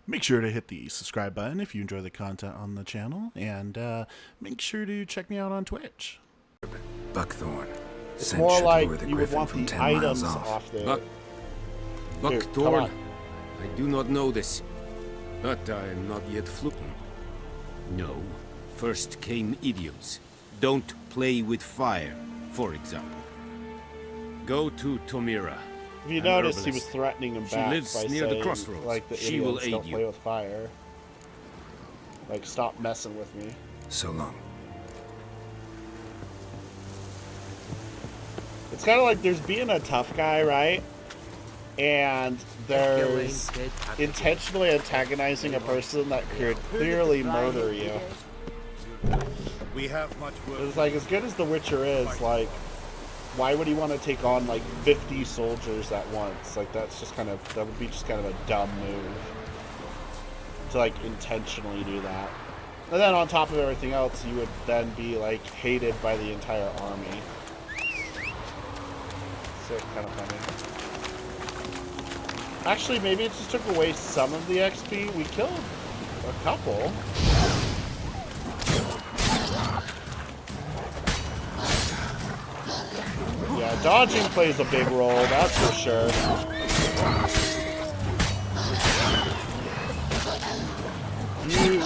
Make sure to hit the subscribe button if you enjoy the content on the channel, and make sure to check me out on Twitch. Buckthorn. It's Scent more should like lure the you would griffin want from the 10 miles items off. off there. Buck- Here, come Buckthorn? on. I do not know this, but I am not yet fluent. No. First came idioms. Don't play with fire, for example. Go to Tomira. If you an noticed, he was herbalist. threatening him She back lives by near the saying, crossroads. like, the She will idiots aid don't you. play with fire. Like, stop messing with me. So long. It's kind of like there's being a tough guy, right? And there's intentionally antagonizing a person that could clearly murder you. We have much work. It's like, as good as The Witcher is, like, why would he want to take on, like, 50 soldiers at once? Like, that's just kind of, that would be just kind of a dumb move. To, like, intentionally do that. And then on top of everything else, you would then be, like, hated by the entire army. So, kind of funny. Actually, maybe it just took away some of the XP. We killed a couple. Yeah, dodging plays a big role, that's for sure. You...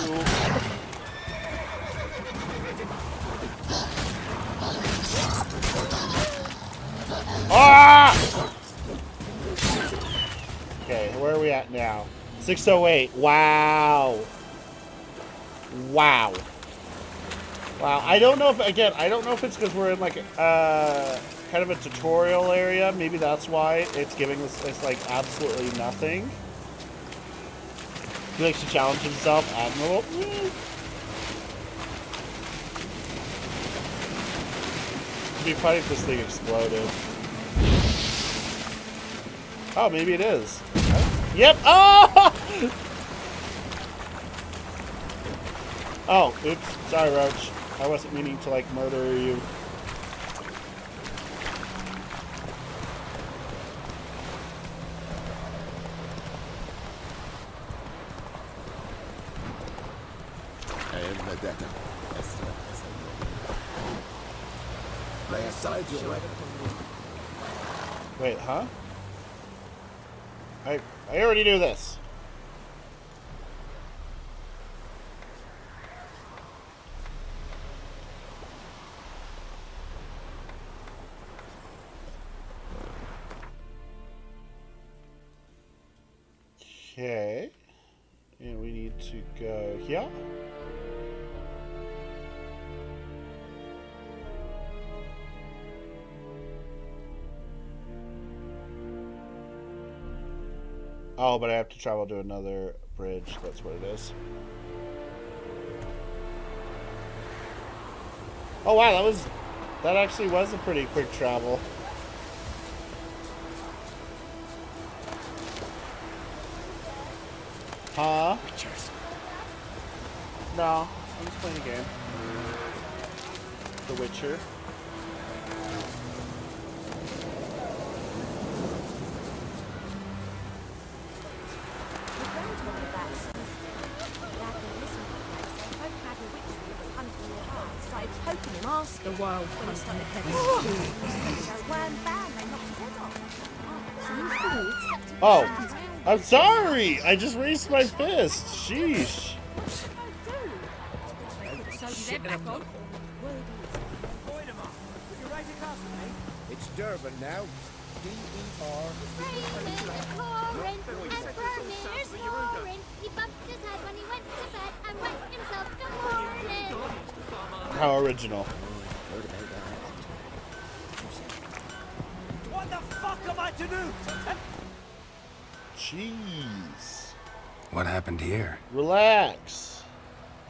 Ah! Okay, where are we at now? 608. Wow. Wow. Wow. I don't know if, again, I don't know if it's because we're in, like, kind of a tutorial area. Maybe that's why it's giving us, it's like, absolutely nothing. He likes to challenge himself. Admirable. It'd be funny if this thing exploded. Oh, maybe it is. Yep. Oh! Oh, oops. Sorry, Roach. I wasn't meaning to, like, murder you. Lay aside your weapon. Wait, huh? I already knew this. Okay. And we need to go here. Oh, but I have to travel to another bridge. That's what it is. Oh wow, that actually was a pretty quick travel. Huh? No, I'm just playing a game. The Witcher. The wild hunt in the heavens. Oh, I'm sorry. I just raised my fist. Sheesh. It's Durban now. D-E-R. How original. What the fuck am I to do? Jeez. What happened here? Relax.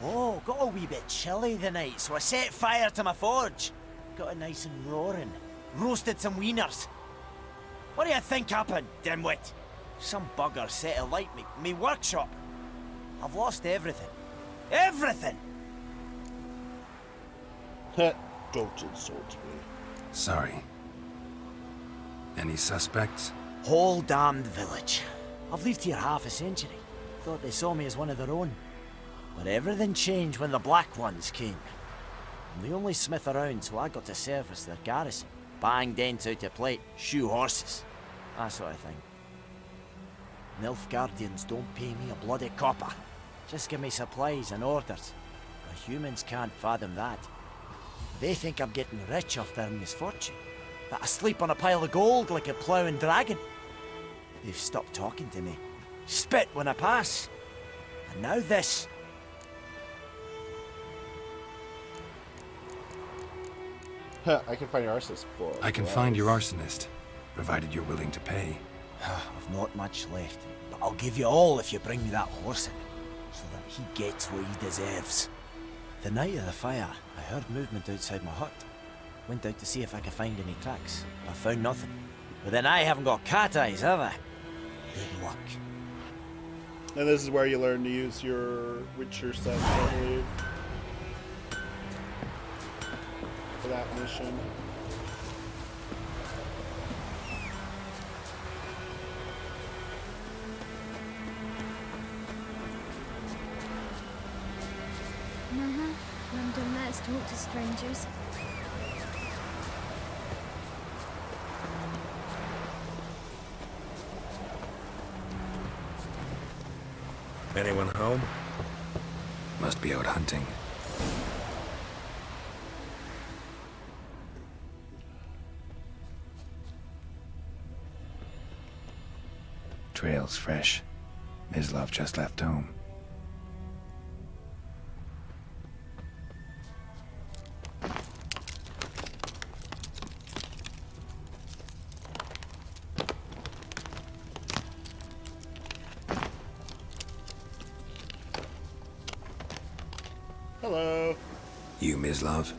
Oh, got a wee bit chilly the night, so I set fire to my forge. Got it nice and roaring. Roasted some wieners. What do you think happened, dimwit? Some bugger set alight me workshop. I've lost everything. Everything! Don't insult me. Sorry. Any suspects? Whole damned village. I've lived here half a century. Thought they saw me as one of their own. But everything changed when the Black Ones came. I'm the only smith around, so I got to service their garrison. Bang dents out of plate, shoe horses, that sort of thing. Nilfgaardians don't pay me a bloody copper. Just give me supplies and orders. But humans can't fathom that. They think I'm getting rich off their misfortune. That I sleep on a pile of gold like a ploughing dragon. They've stopped talking to me. Spit when I pass. And now this. I can find your arsonist for. I can find your arsonist, provided you're willing to pay. I've not much left, but I'll give you all if you bring me that horse in, so that he gets what he deserves. The night of the fire, I heard movement outside my hut. Went out to see if I could find any tracks. I found nothing. But then I haven't got cat eyes, have I? Good luck. And this is where you learn to use your Witcher sense, I believe. For that mission. London let's talk to strangers. Anyone home? Must be out hunting. Trail's fresh. Mislav just left home. Hello. You, Mislav?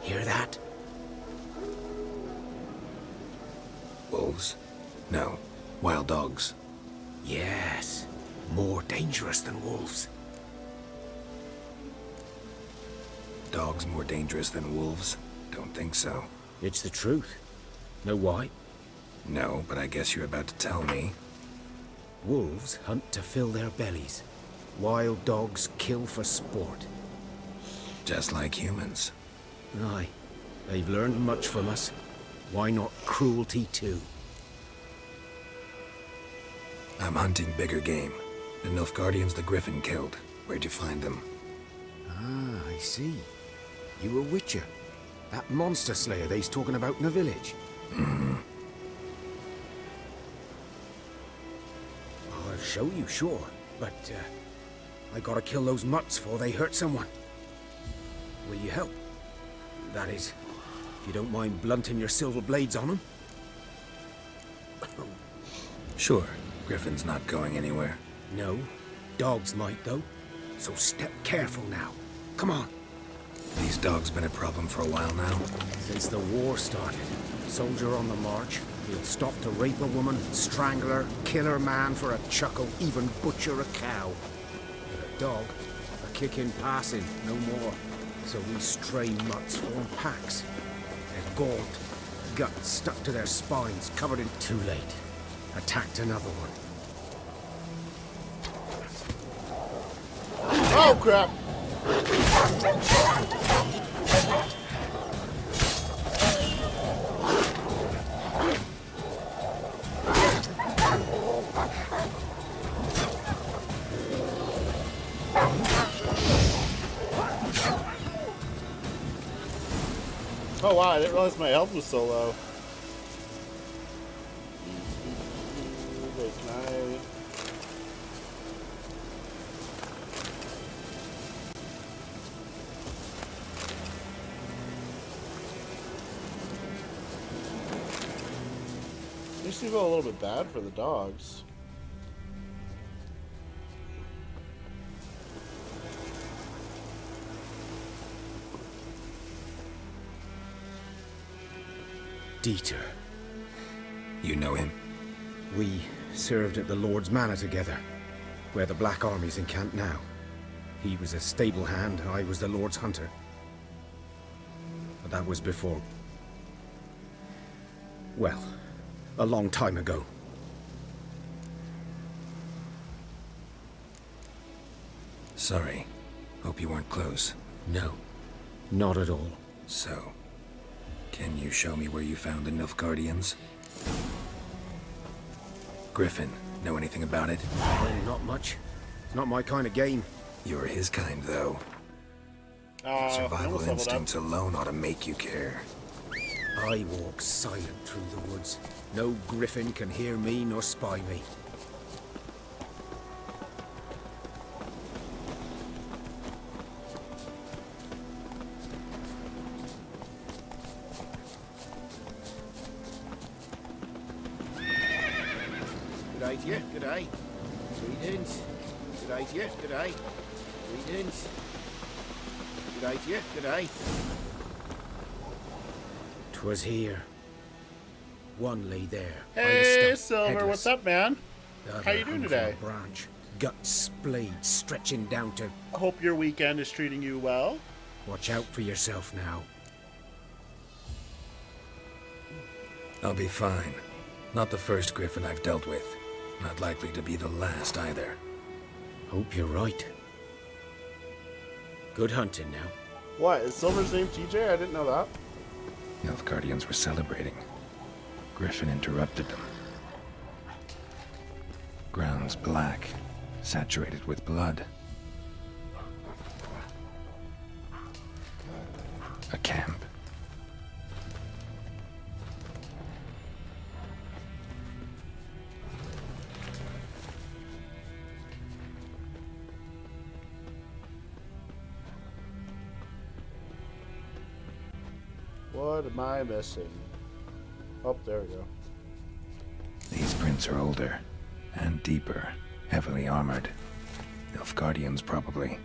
Hear that? Wolves? No. Wild dogs. Yes. More dangerous than wolves. Dogs more dangerous than wolves? Don't think so. It's the truth. Know why? No, but I guess you're about to tell me. Wolves hunt to fill their bellies. Wild dogs kill for sport. Just like humans. Aye. They've learned much from us. Why not cruelty too? I'm hunting bigger game. The Nilfgaardians the Griffin killed. Where'd you find them? Ah, I see. You a witcher. That monster slayer they's talking about in the village. I'll show you, sure. But, I gotta kill those mutts before they hurt someone. Will you help? That is, if you don't mind blunting your silver blades on them. Sure. Griffin's not going anywhere. No. Dogs might, though. So step careful now. Come on. These dogs been a problem for a while now. Since the war started, soldier on the march, he'll stop to rape a woman, strangle her, kill her man for a chuckle, even butcher a cow. But a dog, a kick in passing, no more. So these stray mutts form packs. They're gaunt, guts stuck to their spines, covered in... Too late. Attacked another one. Oh crap! Oh wow, I didn't realize my health was so low. Wait, can I... Makes me feel a little bit bad for the dogs. Dieter. You know him? We served at the Lord's Manor together, where the Black Army's encamped now. He was a stable hand, I was the Lord's hunter. But that was before... well, a long time ago. Sorry. Hope you weren't close. No, not at all. So, can you show me where you found the Nilfgaardians? Griffin, know anything about it? Well, not much. It's not my kind of game. You're his kind, though. Survival instincts alone ought to make you care. I walk silent through the woods. No griffin can hear me nor spy me. Good idea, good eye. Greetings. Good idea, good eye. Greetings. Good idea, good eye. 'Twas here. One lay there. by the Hey, stump, Silver, headless. what's up, man? The How other you doing hung from today? a branch, guts splayed, stretching down to. I hope your weekend is treating you well. Watch out for yourself now. I'll be fine. Not the first Griffin I've dealt with. Not likely to be the last either. Hope you're right. Good hunting now. What, is Silver's name TJ? I didn't know that. Nilfgaardians were celebrating. Griffin interrupted them. Ground's black, saturated with blood. A camp. What am I missing? Oh, there we go. These prints are older and deeper, heavily armored. Nilfgaardians, probably.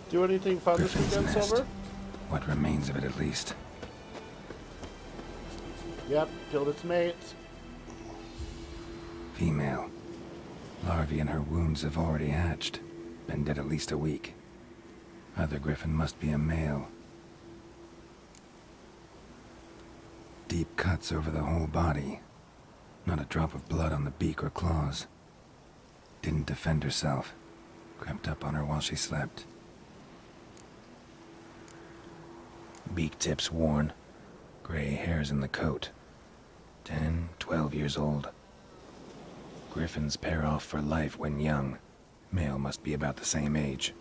Do anything fun this Griffin's weekend, nest. Silver? What remains of it, at least. Yep, killed its mates. Female. Larvae in her wounds have already hatched. Been dead at least a week. Other griffin must be a male. Deep cuts over the whole body. Not a drop of blood on the beak or claws. Didn't defend herself. Crept up on her while she slept. Beak tips worn. Gray hairs in the coat. 10, 12 years old. Griffins pair off for life when young. Male must be about the same age.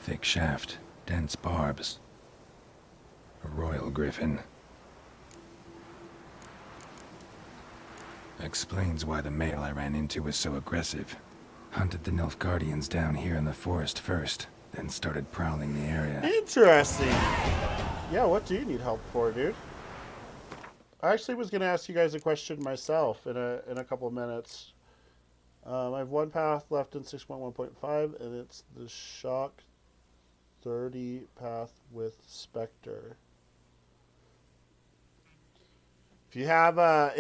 Thick shaft, dense barbs. A royal griffin. Explains why the male I ran into was so aggressive. Hunted the Nilfgaardians down here in the forest first, then started prowling the area. Interesting. Yeah, what do you need help for, dude? I actually was going to ask you guys a question myself in a couple of minutes. I have one path left in 6.1.5, and it's the Shock 30 path with Spectre. If you have I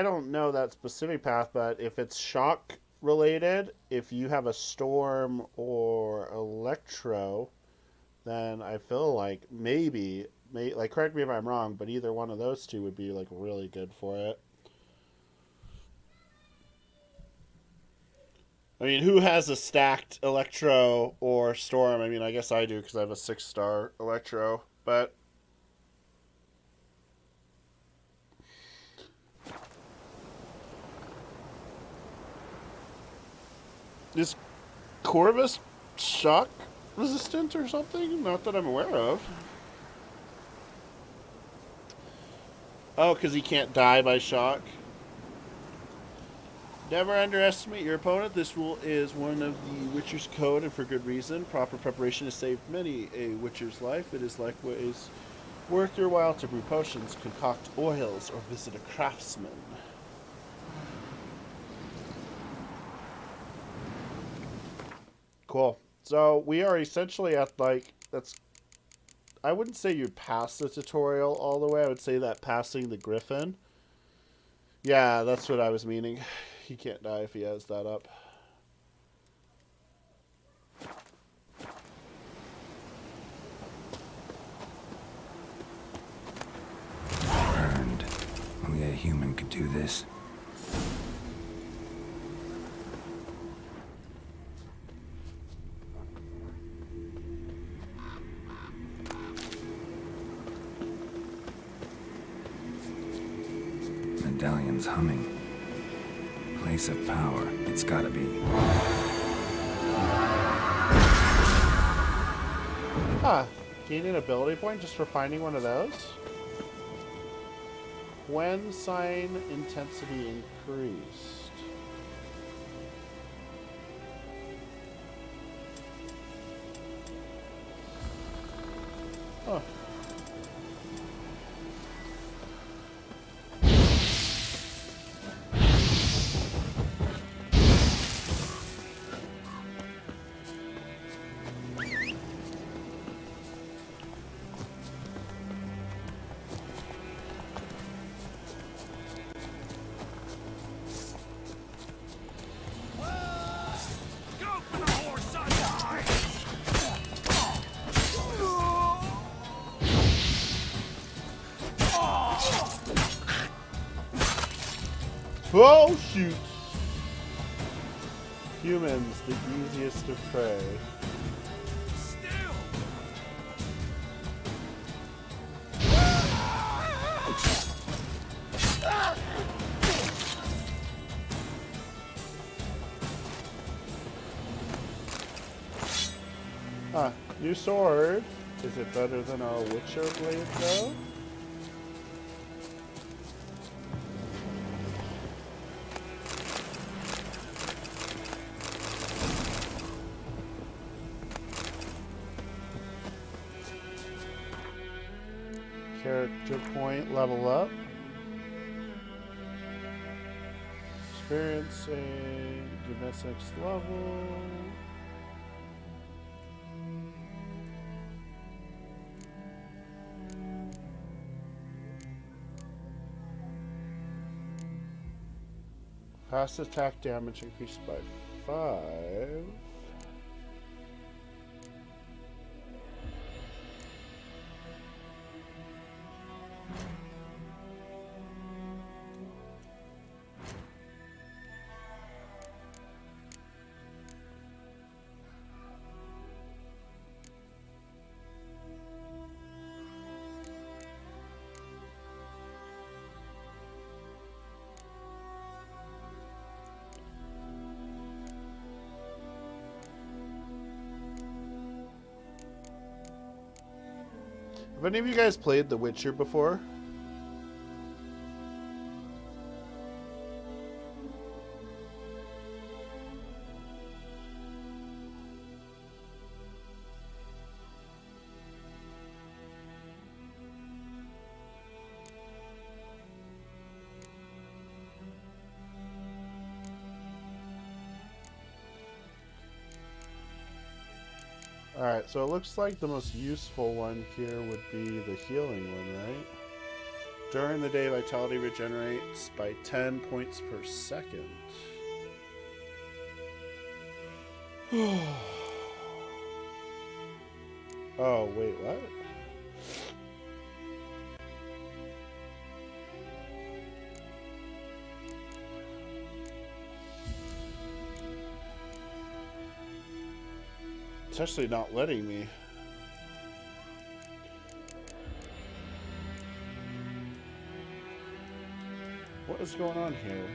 don't know that specific path, but if it's shock related, if you have a storm or electro, then I feel like maybe, like, correct me if I'm wrong, but either one of those two would be like really good for it. I mean, who has a stacked Electro or Storm? I mean, I guess I do because I have a 6-star Electro, but is Corvus shock resistant or something? Not that I'm aware of. Oh, because he can't die by shock. Never underestimate your opponent. This rule is one of the Witcher's code, and for good reason. Proper preparation has saved many a Witcher's life. It is likewise worth your while to brew potions, concoct oils, or visit a craftsman. Cool. So we are essentially at, like, that's... I wouldn't say you passed the tutorial all the way. I would say that passing the Griffin. Yeah, that's what I was meaning. He can't die if he has that up. Burned. Only a human could do this. Medallion's humming. Place of power. It's gotta be. Huh. Gain an ability point just for finding one of those? When sign intensity increased. Huh. Oh, shoot! Humans, the easiest of prey. Huh. New sword. Is it better than our Witcher blade, though? Character point, level up. Experiencing, advance next level. Fast attack damage increased by 5. Have any of you guys played The Witcher before? Alright, so it looks like the most useful one here would be the healing one, right? During the day, vitality regenerates by 10 points per second. Oh, wait, what? It's actually not letting me. What is going on here?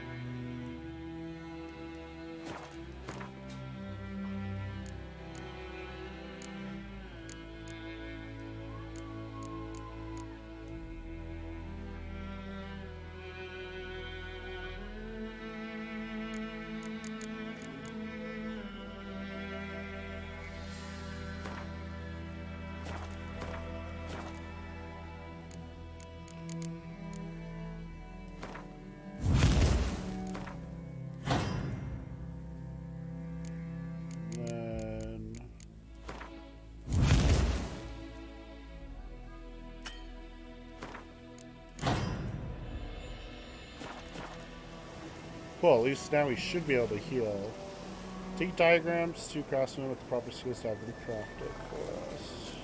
Cool, at least now we should be able to heal. Take diagrams to craftsmen with the proper skills to have them crafted for us.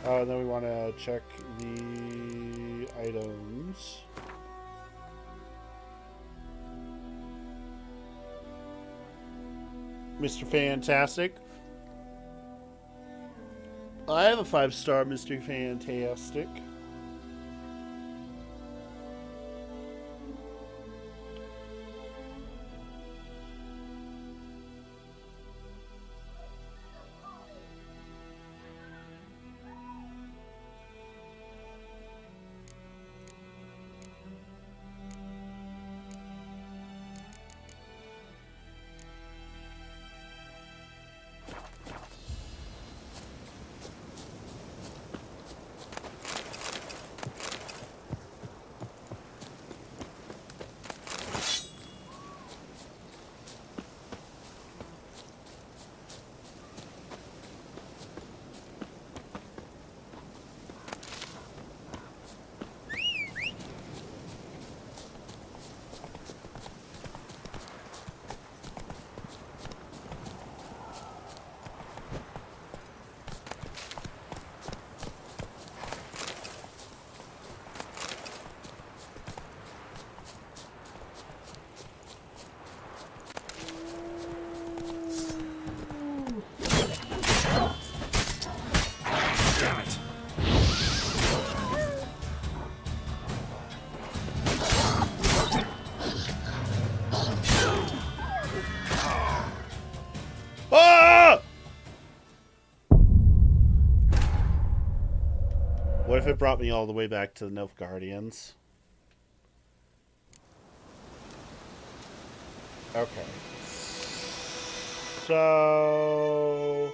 And then we want to check the items. Mr. Fantastic. I have a 5-star Mr. Fantastic. What if it brought me all the way back to the Nilfgaardians? Okay. So...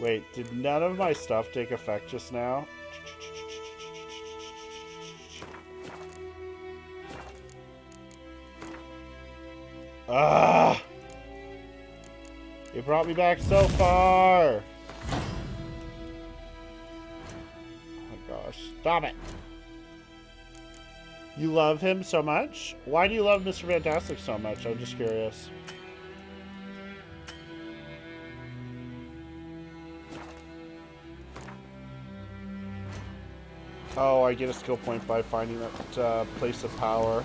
Wait, did none of my stuff take effect just now? Ah! It brought me back so far! Oh my gosh. Stop it! You love him so much? Why do you love Mr. Fantastic so much? I'm just curious. Oh, I get a skill point by finding that place of power.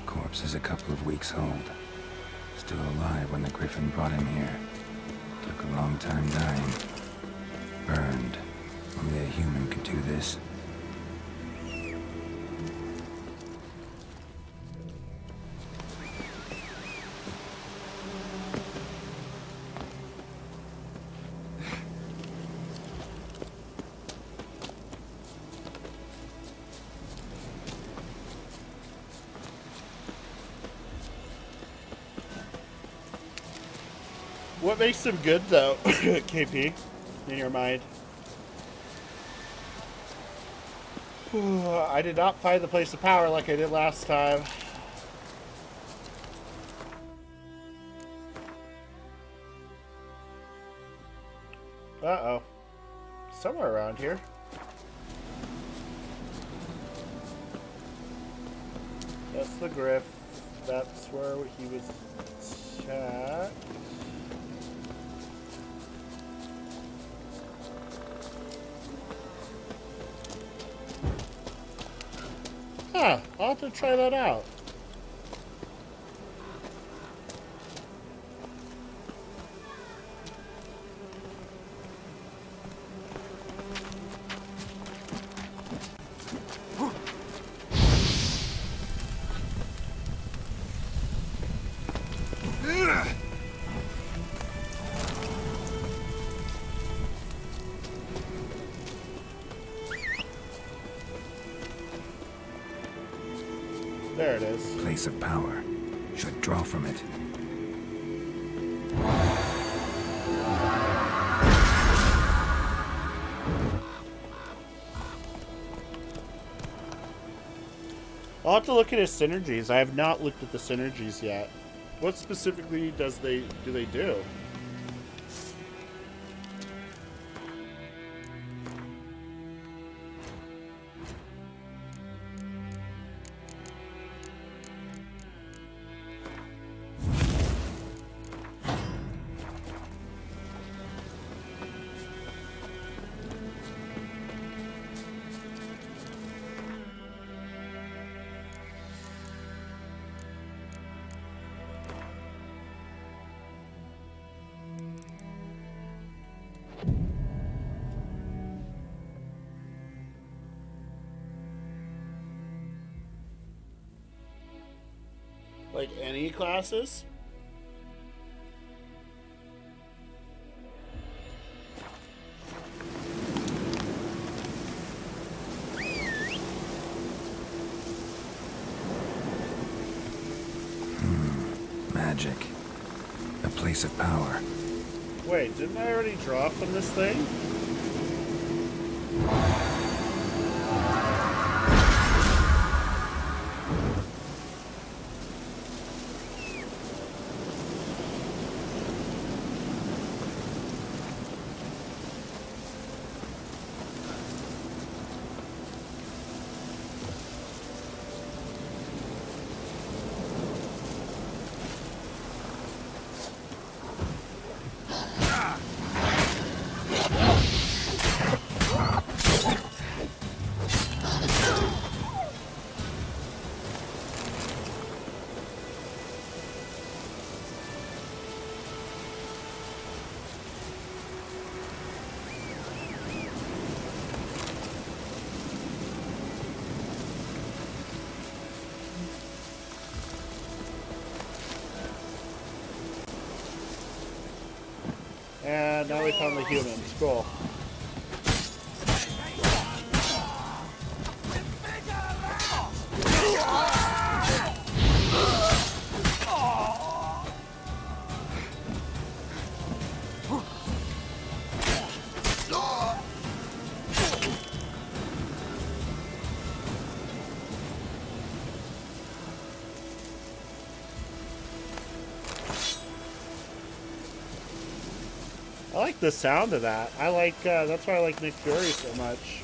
Corpse is a couple of weeks old. Still alive when the Griffin brought him here. Took a long time dying. Burned. Only a human could do this. What makes him good, though, KP, in your mind? I did not find the place of power like I did last time. Uh-oh. Somewhere around here. That's the Griff. That's where he was attacked. Huh, I'll have to try that out. There it is. Place of power. Should draw from it. I'll have to look at his synergies. I have not looked at the synergies yet. What specifically do they do? Like any classes? Magic. A place of power. Wait, didn't I already draw from this thing? And now we found the humans. Cool. I like the sound of that. I like, that's why I like Nick Fury so much.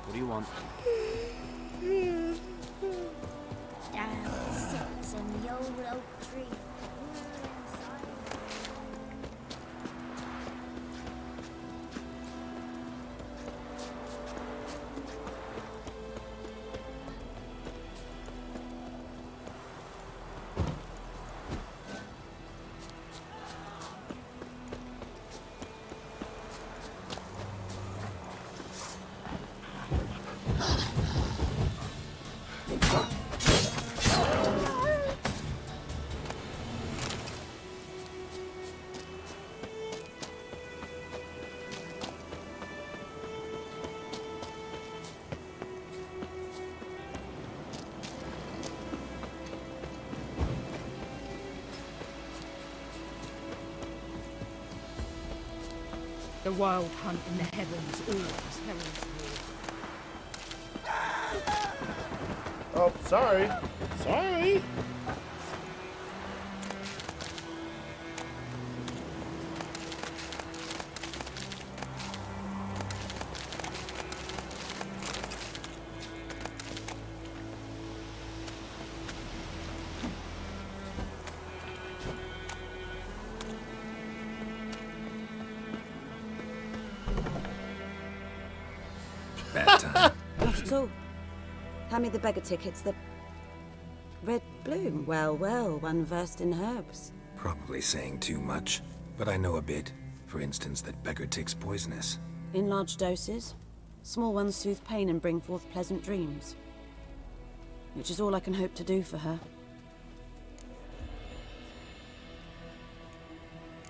What do you want? Down sits in the old oak tree. The wild hunt in the heavens always heralds war. Oh, sorry. Sorry. Bad time. Not at all. Hand me the beggar tickets, the red bloom. Well, well, one versed in herbs. Probably saying too much, but I know a bit. For instance, that beggar tick's poisonous. In large doses. Small ones soothe pain and bring forth pleasant dreams. Which is all I can hope to do for her.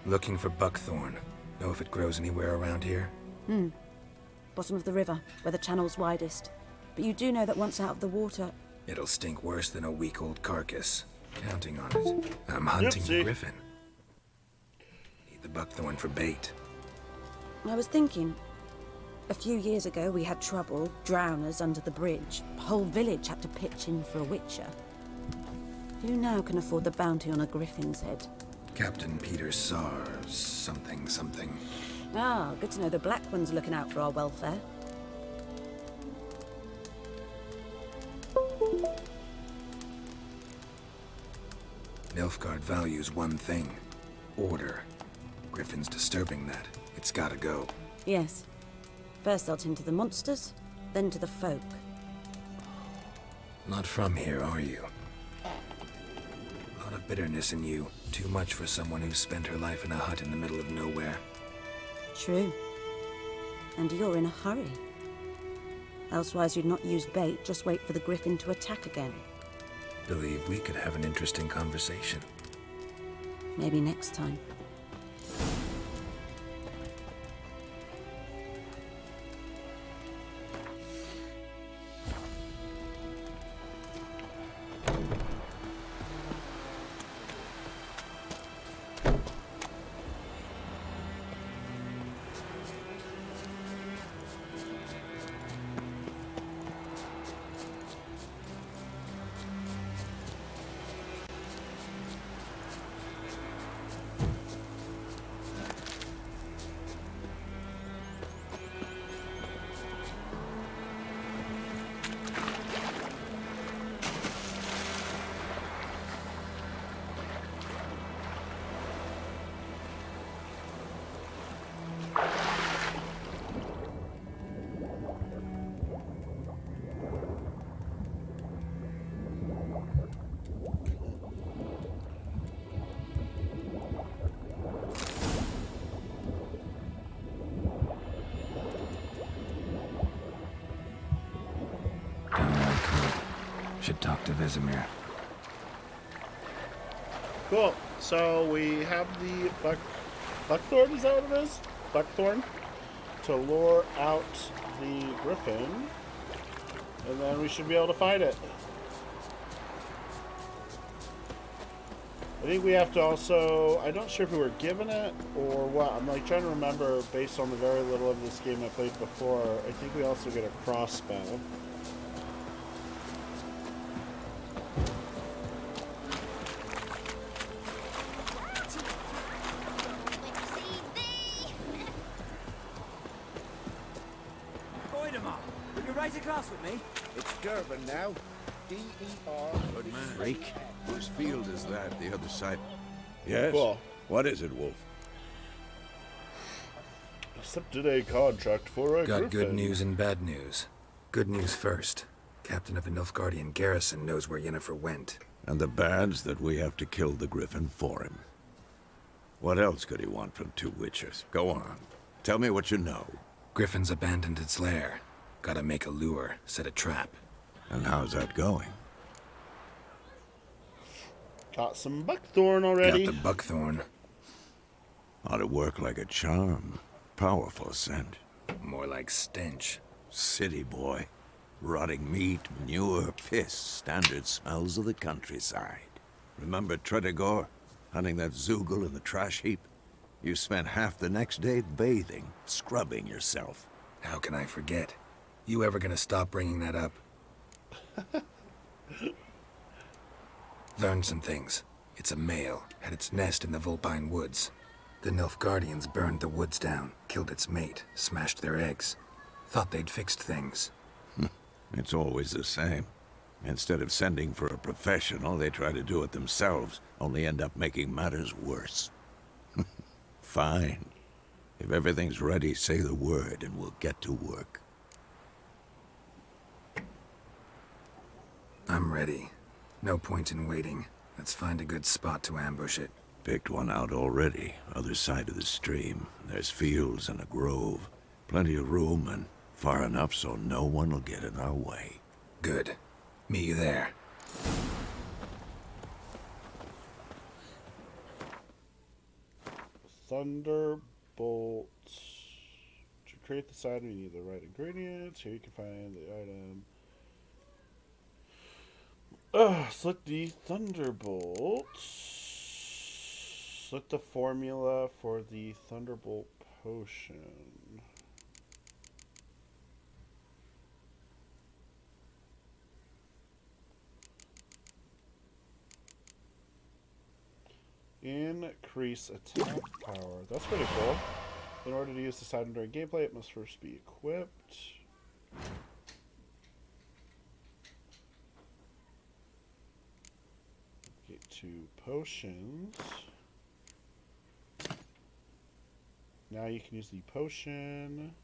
Looking for buckthorn. Know if it grows anywhere around here? Bottom of the river, where the channel's widest. But you do know that once out of the water... It'll stink worse than a week-old carcass. Counting on it. I'm hunting the Yepsy. griffin. Need the buckthorn for bait. I was thinking... A few years ago, we had trouble, drowners under the bridge. The whole village had to pitch in for a witcher. Who now can afford the bounty on a griffin's head? Captain Peter Sar... something something. Ah, good to know the Black One's looking out for our welfare. Nilfgaard values one thing. Order. Griffin's disturbing that. It's gotta go. Yes. First I'll tend to the monsters, then to the folk. Not from here, are you? A lot of bitterness in you. Too much for someone who spent her life in a hut in the middle of nowhere. True. And you're in a hurry. Elsewise you'd not use bait, just wait for the griffin to attack again. Believe we could have an interesting conversation. Maybe next time. Should talk to Vesemir. Cool. So we have the buckthorn, is that what it is? Buckthorn. To lure out the griffin. And then we should be able to fight it. I think we have to also... I'm not sure if we were given it or what. I'm like trying to remember based on the very little of this game I played before. I think we also get a crossbow. Right across with me. It's Durban now. D-E-R. Good man. Freak. Whose field is that? The other side. Yes? Cool. What is it, Wolf? Accepted a contract for a Got griffin. good news and bad news. Good news first. Captain of a Nilfgaardian garrison knows where Yennefer went. And the bad's that we have to kill the griffin for him. What else could he want from two witchers? Go on. Tell me what you know. Griffin's abandoned its lair. Gotta make a lure, set a trap. And how's that going? Got some buckthorn already. Got the buckthorn. Ought to work like a charm. Powerful scent. More like stench. City boy. Rotting meat, manure, piss. Standard smells of the countryside. Remember Tredegor? Hunting that Zoogle in the trash heap? You spent half the next day bathing, scrubbing yourself. How can I forget? You ever gonna stop bringing that up? Learned some things. It's a male, had its nest in the Vulpine Woods. The Nilfgaardians burned the woods down, killed its mate, smashed their eggs. Thought they'd fixed things. It's always the same. Instead of sending for a professional, they try to do it themselves, only end up making matters worse. Fine. If everything's ready, say the word and we'll get to work. I'm ready. No point in waiting. Let's find a good spot to ambush it. Picked one out already, other side of the stream. There's fields and a grove. Plenty of room and far enough so no one will get in our way. Good. Meet you there. Thunderbolt. To create the item, you need the right ingredients. Here you can find the item. Select the Thunderbolt. Select the formula for the Thunderbolt potion. Increase attack power. That's pretty cool. In order to use this item during gameplay, it must first be equipped. Get to potions. Now you can use the potion.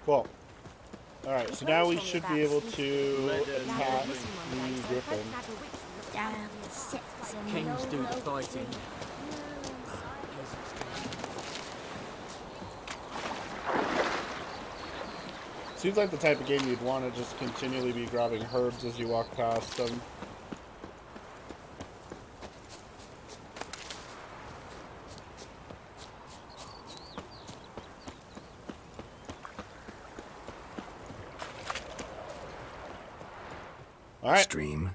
Cool. Alright, so now we should be able to attack the griffin. Kings do the fighting. Seems like the type of game you'd want to just continually be grabbing herbs as you walk past them. All right. Stream,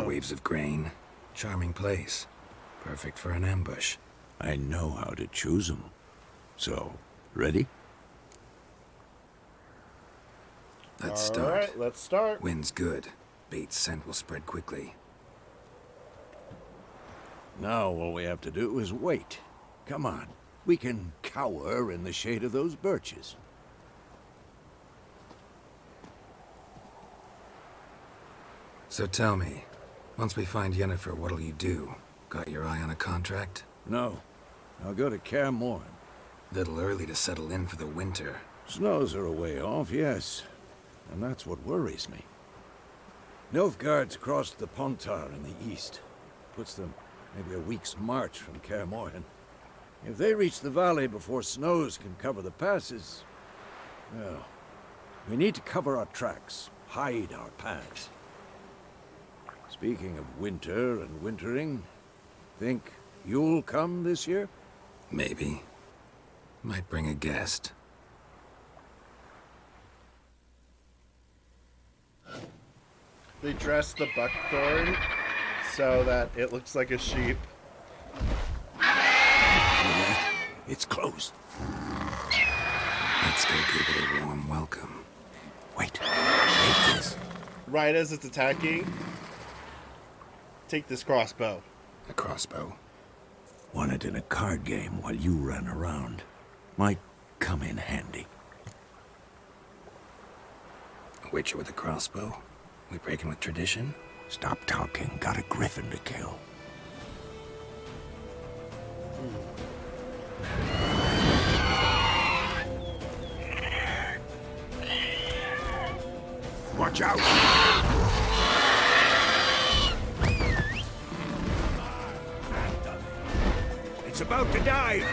waves of grain. Charming place. Perfect for an ambush. I know how to choose them. So, ready? Let's start. Alright, let's start. Wind's good. Bait's scent will spread quickly. Now all we have to do is wait. Come on. We can cower in the shade of those birches. So tell me, once we find Yennefer, what'll you do? Got your eye on a contract? No. I'll go to Kaer Morhen. Little early to settle in for the winter. Snows are a way off, yes. And that's what worries me. Nilfgaard's crossed the Pontar in the east. Puts them maybe a week's march from Kaer Morhen. If they reach the valley before snows can cover the passes, well, we need to cover our tracks, hide our paths. Speaking of winter and wintering, think you'll come this year? Maybe. Might bring a guest. They dress the buckthorn so that it looks like a sheep. It's close. Let's go give it a warm welcome. Wait. Take this. Right as it's attacking, take this crossbow. A crossbow. Won it in a card game while you ran around. Might come in handy. A witcher with a crossbow? We breaking with tradition? Stop talking. Got a griffin to kill. Watch out! It's about to dive!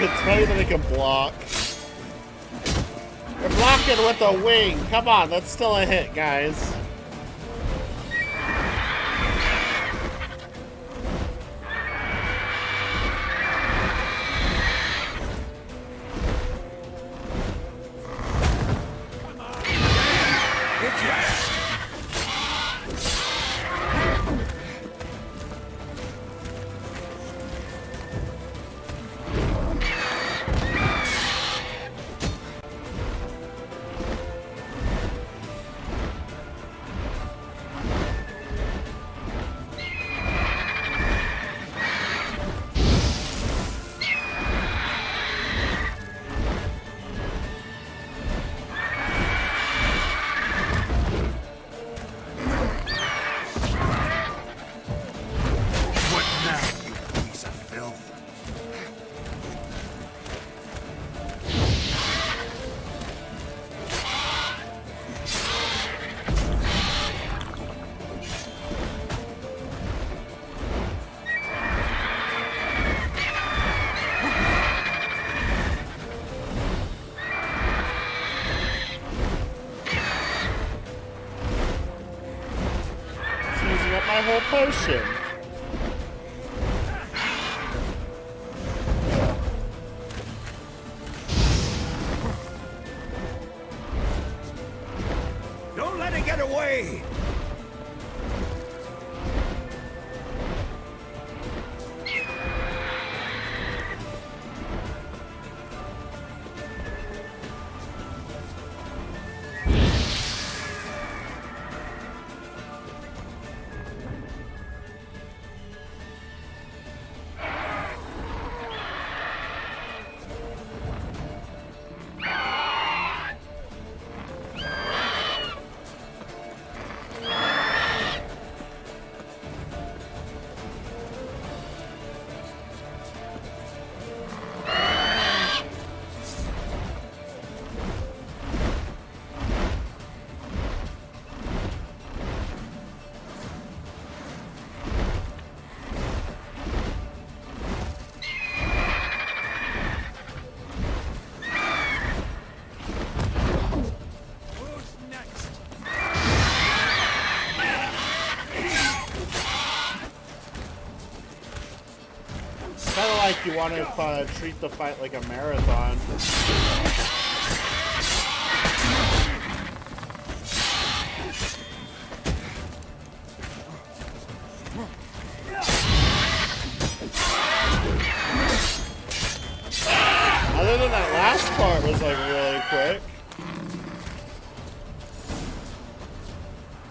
It's funny that it can block. We're blocking with a wing. Come on, that's still a hit, guys. My whole potion. Don't let it get away! Kind of like you want to treat the fight like a marathon. Other than that last part was like really quick.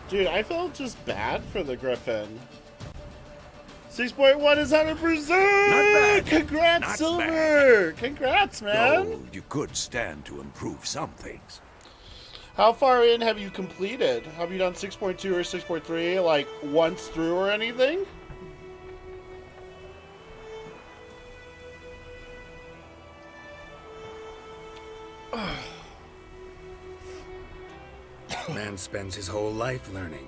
Dude, I felt just bad for the Griffin. 6.1 is 100%! Not bad. Congrats, Not Silver! Congrats, man! Though you could stand to improve some things. How far in have you completed? Have you done 6.2 or 6.3, like, once through or anything? Man spends his whole life learning.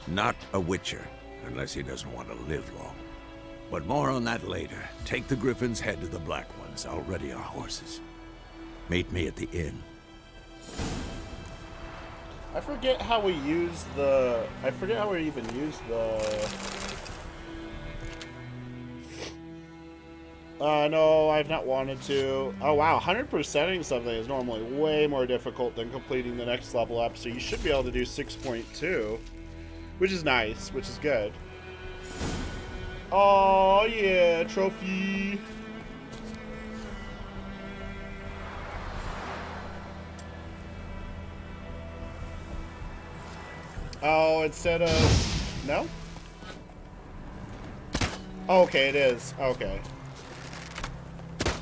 Not a Witcher, unless he doesn't want to live long. But more on that later. Take the Griffin's head to the Black Ones. I'll ready our horses. Meet me at the inn. I forget how we use the... I forget how we even use the... no, I've not wanted to. Oh, wow. 100%ing something is normally way more difficult than completing the next level up, so you should be able to do 6.2. Which is nice, which is good. Oh, yeah, trophy. Oh, instead of... No? Oh, okay, it is. Okay.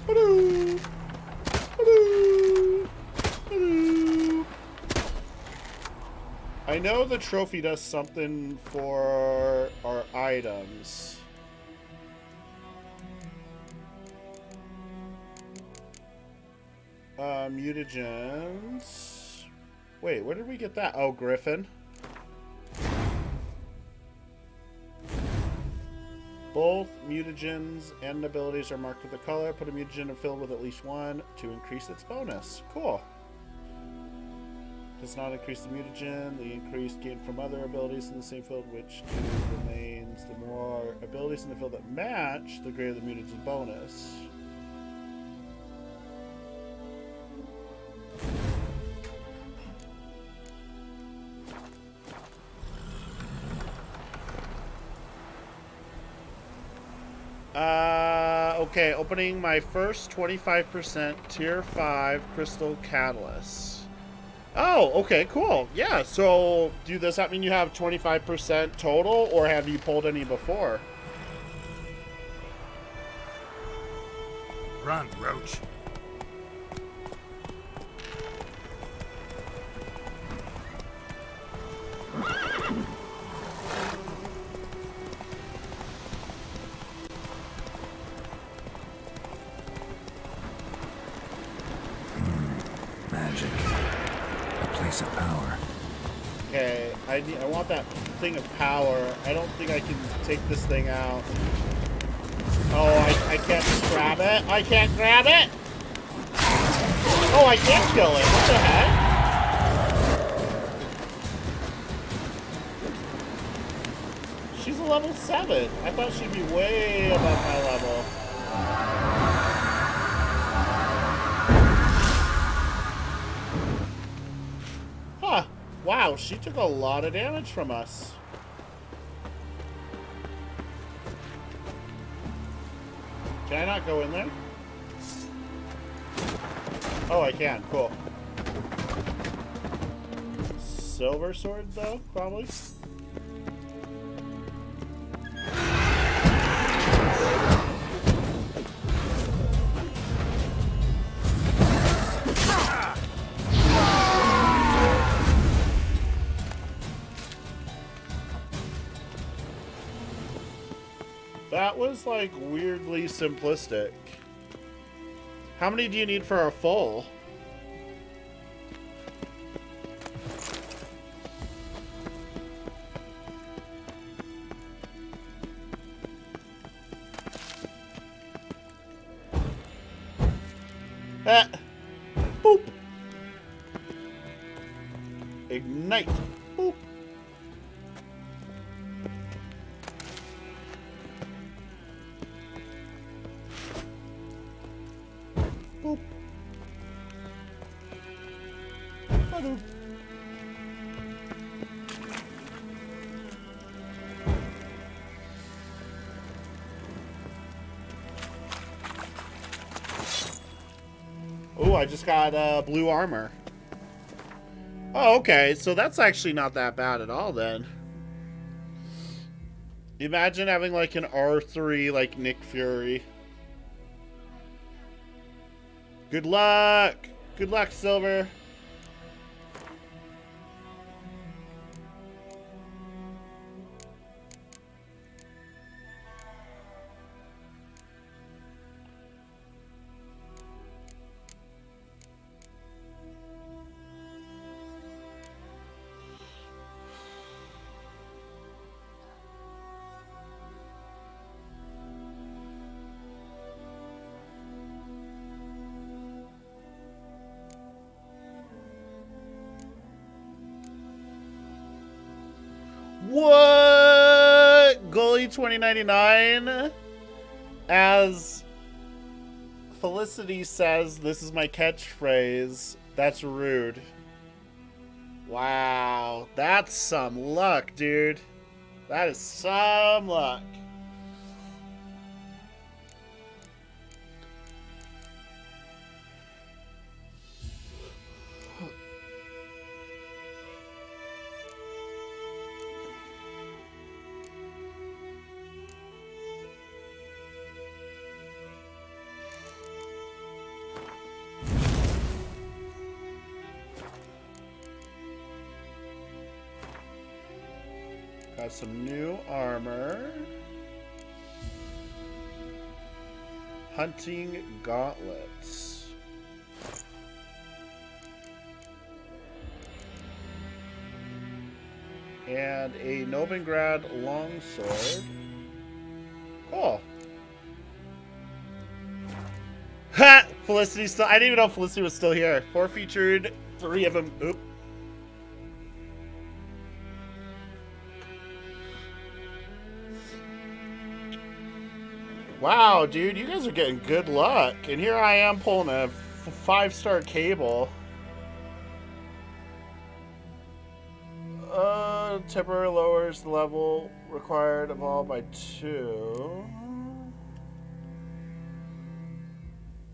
Ba-doo. Ba-doo. Ba-doo. I know the trophy does something for our items. Mutagens. Wait, where did we get that? Oh, Griffin. Both mutagens and abilities are marked with a color. Put a mutagen filled with at least one to increase its bonus. Cool. Does not increase the mutagen. The increase gained from other abilities in the same field, which remains. The more abilities in the field that match, the greater the mutagen bonus. Okay, opening my first 25% tier 5 crystal catalyst. Oh, okay, cool. Yeah, so does that mean you have 25% total, or have you pulled any before? Run, Roach. Magic. A place of power. Okay, I want that thing of power. I don't think I can take this thing out. Oh, I can't just grab it? I can't grab it? Oh, I can't kill it. What the heck? She's a level 7. I thought she'd be way above my level. Huh. Wow, she took a lot of damage from us. Can I not go in there? Oh, I can. Cool. Silver sword, though, probably. That was, like, weirdly simplistic. How many do you need for a full? Ah! Boop! Ignite! Boop! Boop. Ba-doop. Oh, I just got blue armor. Oh, okay. So that's actually not that bad at all then. Imagine having like an R3 like Nick Fury. Good luck! Good luck, Silver. What? Goalie 2099? As Felicity says, this is my catchphrase. That's rude. Wow. That's some luck, dude. That is some luck. Got some new armor. Hunting gauntlets. And a Novigrad longsword. Cool. Felicity's still. I didn't even know Felicity was still here. 4 featured, 3 of them. Oop. Wow, dude, you guys are getting good luck. And here I am pulling a 5-star cable. Temporarily lowers the level required of all by 2.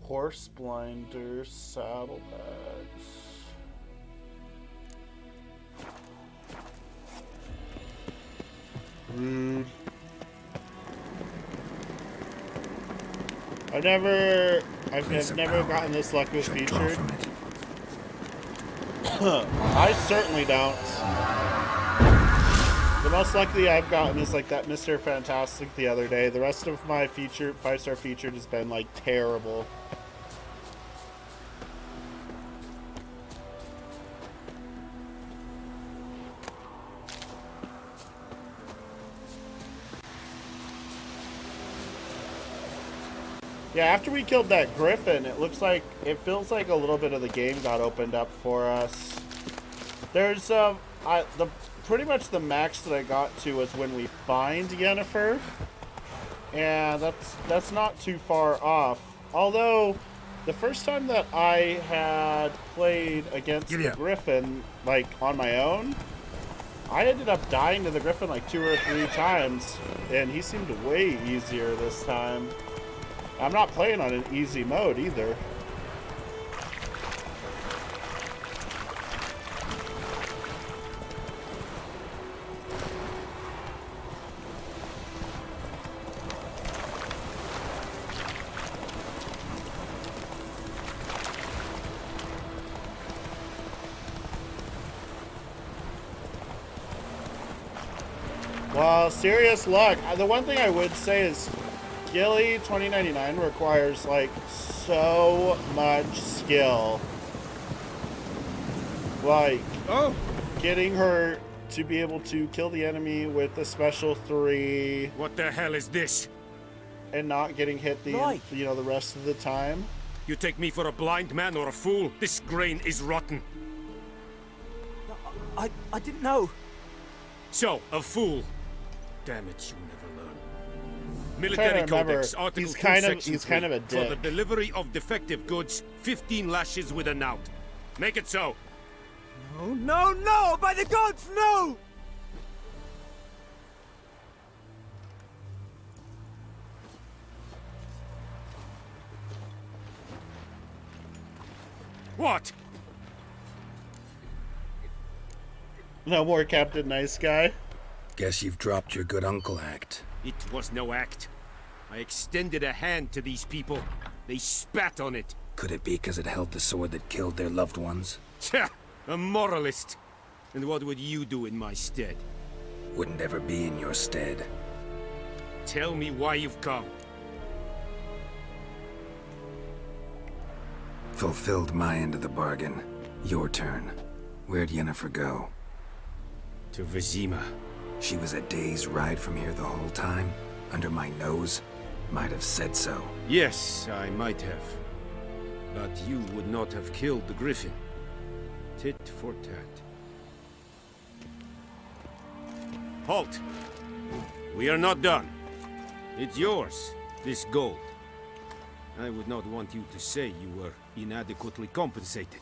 Horse blinders, saddlebags. I've never gotten this luck with featured. I certainly don't. The most lucky I've gotten is like that Mr. Fantastic the other day. The rest of my 5-star featured has been like terrible. Yeah, after we killed that griffin, it feels like a little bit of the game got opened up for us. There's pretty much the max that I got to was when we find Yennefer, and that's not too far off. Although the first time that I had played against the griffin, like on my own, I ended up dying to the griffin like 2 or 3 times, and he seemed way easier this time. I'm not playing on an easy mode either. Well, serious luck. The one thing I would say is Gilly 2099 requires like so much skill. Like, getting her to be able to kill the enemy with the special 3. What the hell is this? And not getting hit the rest of the time. You take me for a blind man or a fool? This grain is rotten. I didn't know. So, a fool. Damn it, you never learn. Military Codex, Article 2, Section 3. Kind of a dick. For the delivery of defective goods, 15 lashes with a knout. Make it so. No, no, no! By the gods, no! What? No more Captain Nice Guy. Guess you've dropped your good uncle act. It was no act. I extended a hand to these people. They spat on it. Could it be because it held the sword that killed their loved ones? Tja, a moralist. And what would you do in my stead? Wouldn't ever be in your stead. Tell me why you've come. Fulfilled my end of the bargain. Your turn. Where'd Yennefer go? To Vizima. She was a day's ride from here the whole time? Under my nose? Might have said so. Yes, I might have. But you would not have killed the griffin. Tit for tat. Halt! We are not done. It's yours, this gold. I would not want you to say you were inadequately compensated.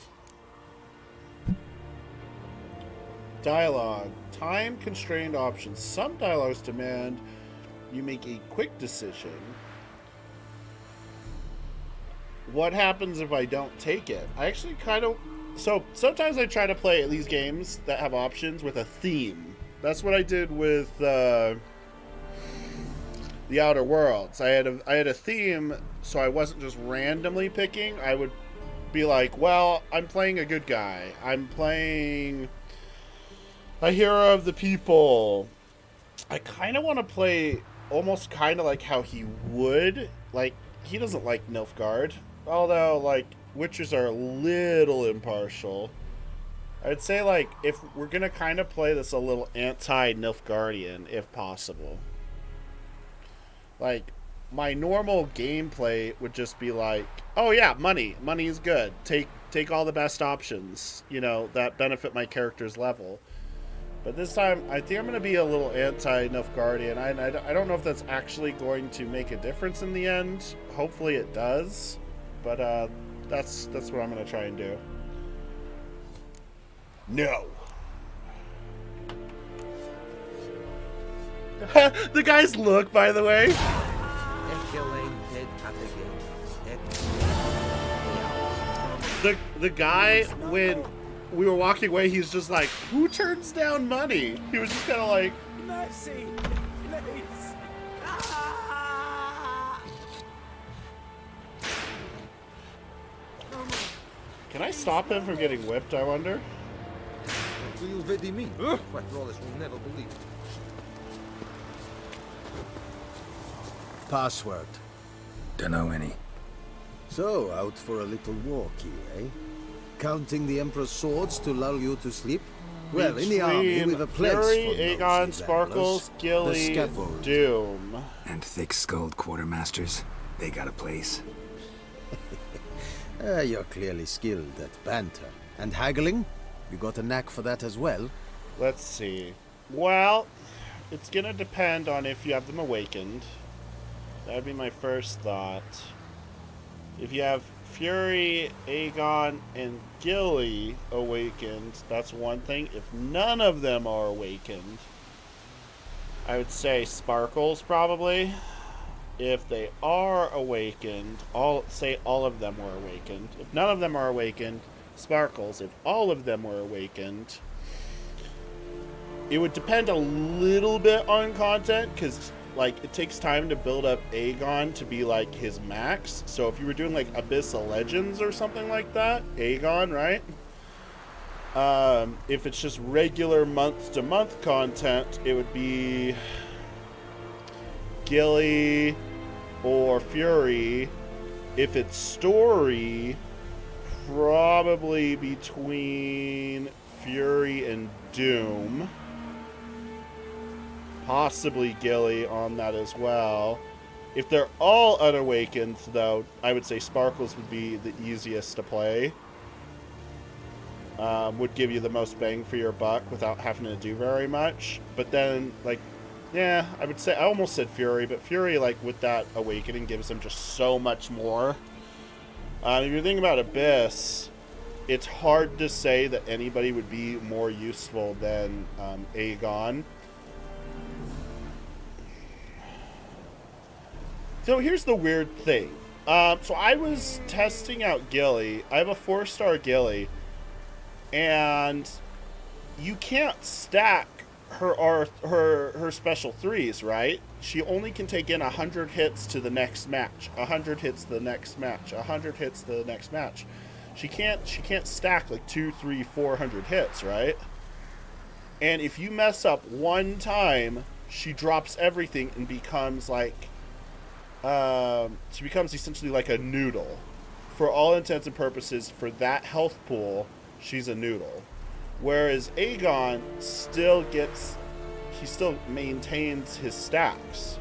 Dialogue. Time-constrained options. Some dialogues demand you make a quick decision. What happens if I don't take it? I actually kind of... So, sometimes I try to play these games that have options with a theme. That's what I did with The Outer Worlds. I had a theme, so I wasn't just randomly picking. I would be like, well, I'm playing a good guy. I'm playing a hero of the people. I kind of want to play almost kind of like how he would. Like, he doesn't like Nilfgaard. Although, like, Witchers are a little impartial. I'd say, like, if we're going to kind of play this a little anti-Nilfgaardian, if possible. Like, my normal gameplay would just be like, oh yeah, money is good, take all the best options, you know, that benefit my character's level. But this time I think I'm going to be a little anti Nilfgaardian. I don't know if that's actually going to make a difference in the end. Hopefully it does, but that's what I'm going to try and do. No. The guy's look, by the way. The guy, when we were walking away, he's just like, who turns down money? He was just kind of like, Mercy, please. can I stop him from getting whipped, I wonder? Do you really mean? Quite Rollis will never believe it. Password. Dunno any. So, out for a little walkie, eh? Counting the Emperor's swords to lull you to sleep? Well, in the army, we've a place Fury, for Aegon, nosy Sparkles, ramblers. Gilly, The scaffold. Doom. And thick-skulled quartermasters. They got a place. You're clearly skilled at banter. And haggling? You got a knack for that as well? Let's see. Well, it's gonna depend on if you have them awakened. That'd be my first thought. If you have Fury, Aegon, and Gilly awakened, that's one thing. If none of them are awakened, I would say Sparkles probably. If they are awakened, say all of them were awakened. If none of them are awakened, Sparkles. If all of them were awakened, it would depend a little bit on content, because like it takes time to build up Aegon to be like his max. So if you were doing like Abyss of Legends or something like that, Aegon, right? If it's just regular month-to-month content, it would be Gilly or Fury. If it's story, probably between Fury and Doom. Possibly Gilly on that as well. If they're all unawakened, though, I would say Sparkles would be the easiest to play. Would give you the most bang for your buck without having to do very much. But then, like, yeah, I would say, I almost said Fury, but Fury, like, with that awakening gives them just so much more. If you're thinking about Abyss, it's hard to say that anybody would be more useful than Aegon. So here's the weird thing. So I was testing out Gilly. I have a 4-star Gilly. And you can't stack her special 3s, right? She only can take in 100 hits to the next match. 100 hits to the next match. 100 hits to the next match. She can't stack like 200, 300, 400 hits, right? And if you mess up one time, she drops everything and becomes like she becomes essentially like a noodle. For all intents and purposes, for that health pool, she's a noodle. Whereas Aegon still maintains his stacks.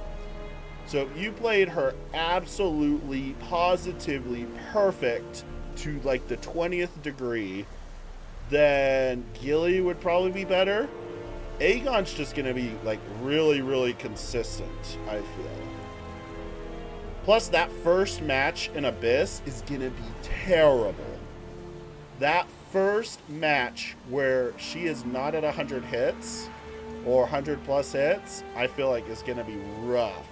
So if you played her absolutely, positively perfect to like the 20th degree, then Gilly would probably be better. Aegon's just going to be like really, really consistent, I feel. Plus, that first match in Abyss is going to be terrible. That first match where she is not at 100 hits or 100 plus hits, I feel like is going to be rough.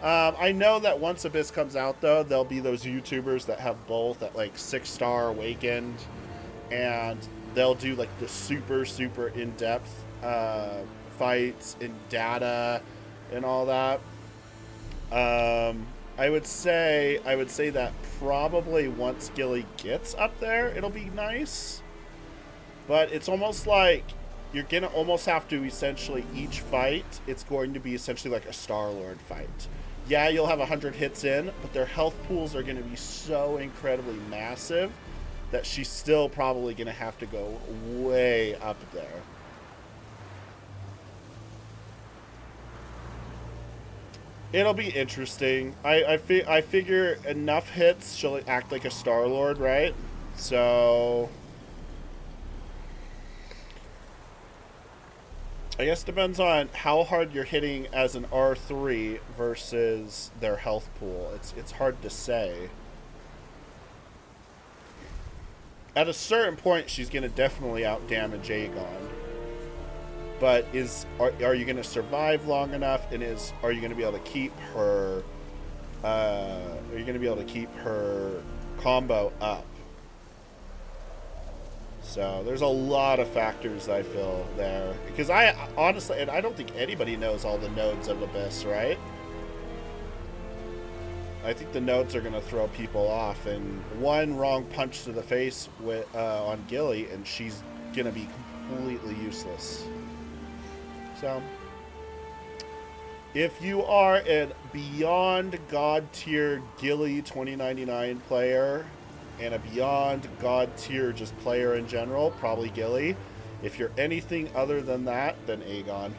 I know that once Abyss comes out, though, there'll be those YouTubers that have both at like 6-star awakened, and they'll do like the super, super in-depth fights and data and all that. I would say that probably once Gilly gets up there, it'll be nice. But it's almost like you're going to almost have to essentially each fight, it's going to be essentially like a Star-Lord fight. Yeah, you'll have 100 hits in, but their health pools are going to be so incredibly massive that she's still probably going to have to go way up there. It'll be interesting. I figure enough hits, she'll act like a Star-Lord, right? So I guess it depends on how hard you're hitting as an R3 versus their health pool. It's hard to say. At a certain point, she's going to definitely out-damage Aegon. But are you going to survive long enough? And are you going to be able to keep her? Are you going to be able to keep her combo up? So there's a lot of factors I feel there, because I honestly, and I don't think anybody knows all the nodes of Abyss, right? I think the nodes are going to throw people off, and one wrong punch to the face with on Gilly, and she's going to be completely useless. So, if you are a beyond God tier Gilly 2099 player, and a beyond God tier just player in general, probably Gilly. If you're anything other than that, then Aegon,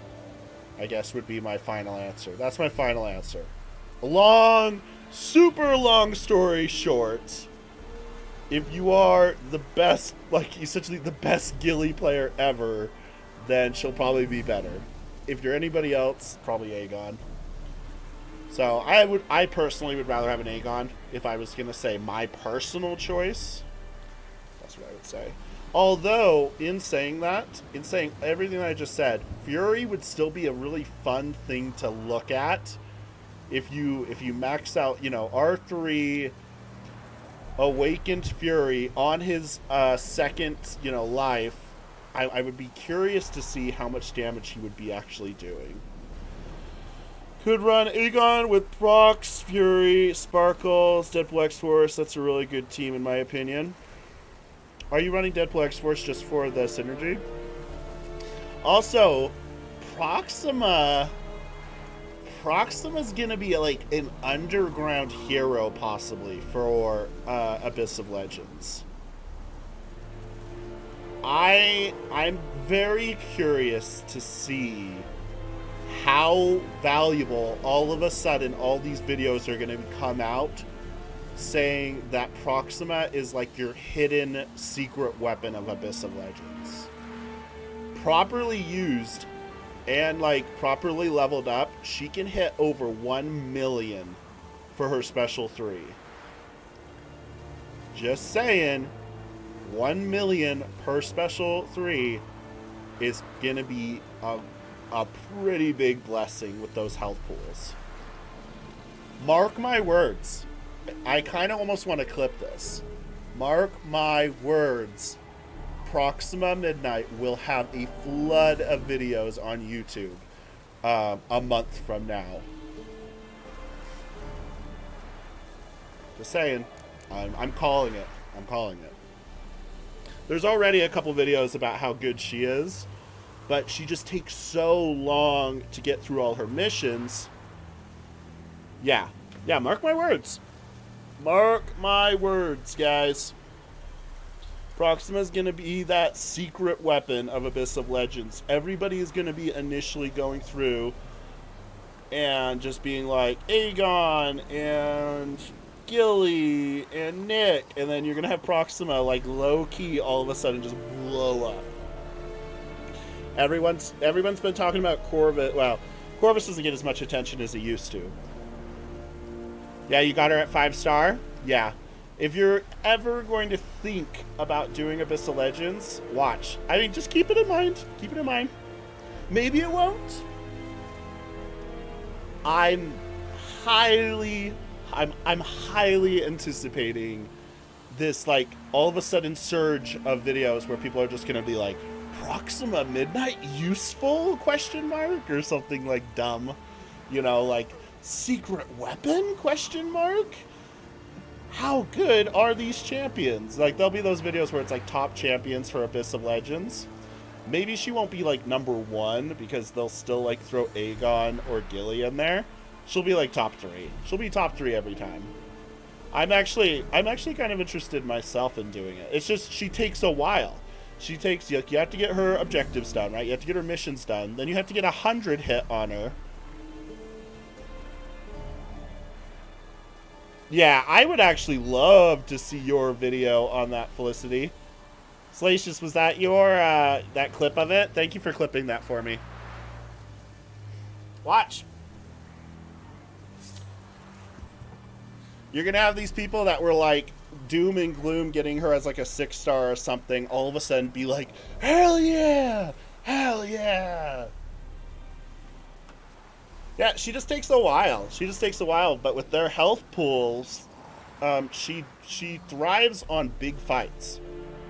I guess, would be my final answer. That's my final answer. Long, super long story short, if you are the best, like essentially the best Gilly player ever, then she'll probably be better. If you're anybody else, probably Aegon. So I personally would rather have an Aegon if I was gonna say my personal choice. That's what I would say. Although, in saying everything that I just said, Fury would still be a really fun thing to look at. If you max out, R3 Awakened Fury on his second, life, I would be curious to see how much damage he would be actually doing. Could run Aegon with Prox, Fury, Sparkles, Deadpool X-Force. That's a really good team in my opinion. Are you running Deadpool X-Force just for the synergy? Also, Proxima's gonna be like an underground hero possibly for Abyss of Legends. I'm very curious to see how valuable all of a sudden all these videos are going to come out saying that Proxima is like your hidden secret weapon of Abyss of Legends. Properly used and like properly leveled up, she can hit over 1 million for her special 3. Just saying, 1 million per special 3 is going to be a pretty big blessing with those health pools. Mark my words. I kind of almost want to clip this. Mark my words. Proxima Midnight will have a flood of videos on YouTube a month from now. Just saying. I'm calling it. I'm calling it. There's already a couple videos about how good she is, but she just takes so long to get through all her missions. Yeah, mark my words. Mark my words, guys. Proxima's going to be that secret weapon of Abyss of Legends. Everybody is going to be initially going through and just being like, Aegon and Gilly and Nick, and then you're going to have Proxima, like, low-key all of a sudden just blow up. Everyone's been talking about Corvus. Well, Corvus doesn't get as much attention as he used to. Yeah, you got her at 5-star? Yeah. If you're ever going to think about doing Abyss of Legends, watch. I mean, just keep it in mind. Keep it in mind. Maybe it won't. I'm highly anticipating this, like, all of a sudden surge of videos where people are just going to be like, Proxima Midnight useful? Question mark? Or something like dumb. Like, secret weapon? Question mark? How good are these champions? Like, there'll be those videos where it's like top champions for Abyss of Legends. Maybe she won't be like number 1 because they'll still like throw Aegon or Gilly in there. She'll be like top 3. She'll be top 3 every time. I'm actually kind of interested myself in doing it. It's just she takes a while. You have to get her objectives done, right? You have to get her missions done. Then you have to get 100 hit on her. Yeah, I would actually love to see your video on that, Felicity. Salacious, was that your, that clip of it? Thank you for clipping that for me. Watch. You're gonna have these people that were like doom and gloom getting her as like a 6-star or something, all of a sudden be like, hell yeah! Hell yeah! Yeah, she just takes a while. She just takes a while, but with their health pools, she thrives on big fights.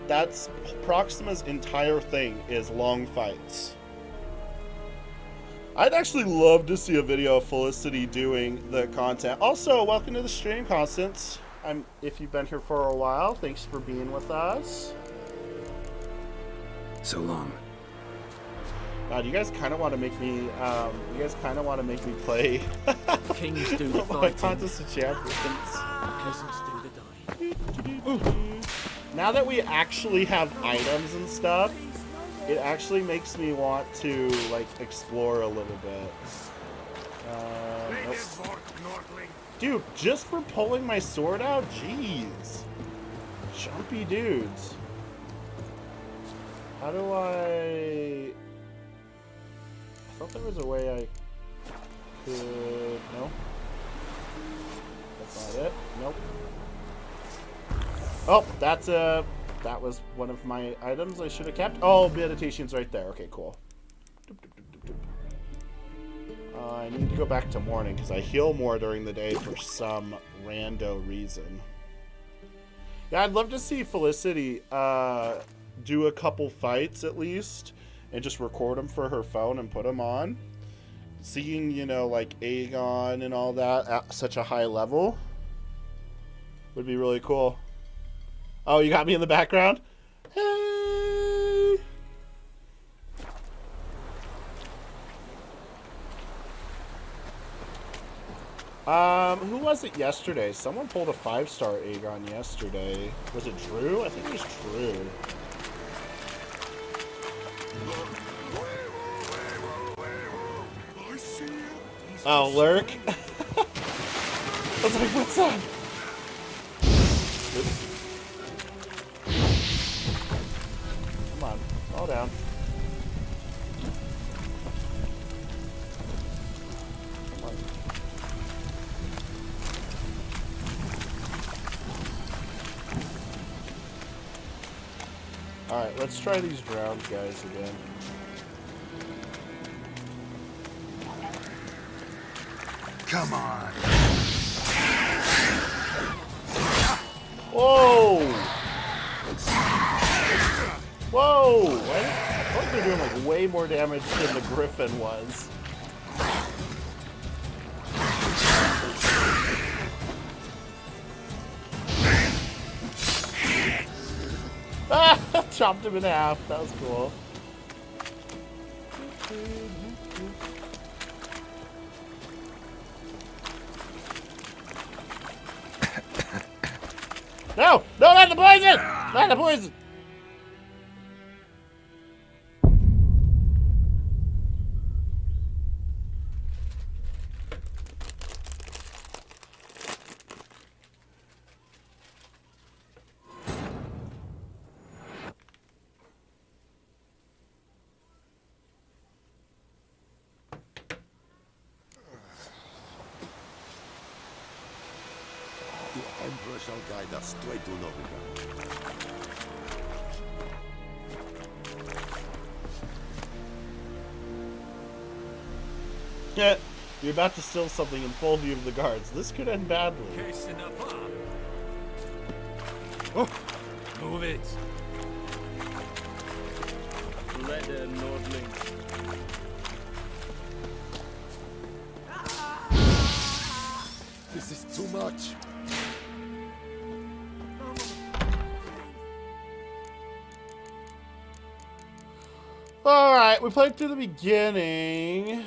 That's Proxima's entire thing, is long fights. I'd actually love to see a video of Felicity doing the content. Also, welcome to the stream, Constance. If you've been here for a while, thanks for being with us. So long. God, you guys kind of want to make me. Play. Kings do the my fighting. Contest of Champions. Peasants do the dying. Now that we actually have items and stuff, it actually makes me want to like explore a little bit. Nope. Dude, just for pulling my sword out, jeez. Jumpy dudes. How do I thought there was a way I could... No? That's not it. Nope. Oh, that was one of my items I should have kept. Oh, meditation's right there. Okay, cool. I need to go back to morning because I heal more during the day for some rando reason. Yeah, I'd love to see Felicity do a couple fights at least and just record them for her phone and put them on. Seeing, you know, like Aegon and all that at such a high level would be really cool. Oh, you got me in the background? Hey! Who was it yesterday? Someone pulled a 5-star Aegon yesterday. Was it Drew? I think it was Drew. Oh, Lurk? I was like, what's up? Come on, fall down. Come on. Alright, let's try these drowned guys again. Come on. Whoa! Whoa! I thought they were doing like way more damage than the Griffin was. Ah! Chopped him in half. That was cool. No! No, not the poison! Not the poison! The Emperor shall guide us straight to Novigrad. Yeah, you're about to steal something in full view of the guards. This could end badly. Oh, move it. Let the Nordlings. This is too much. Alright, we played through the beginning.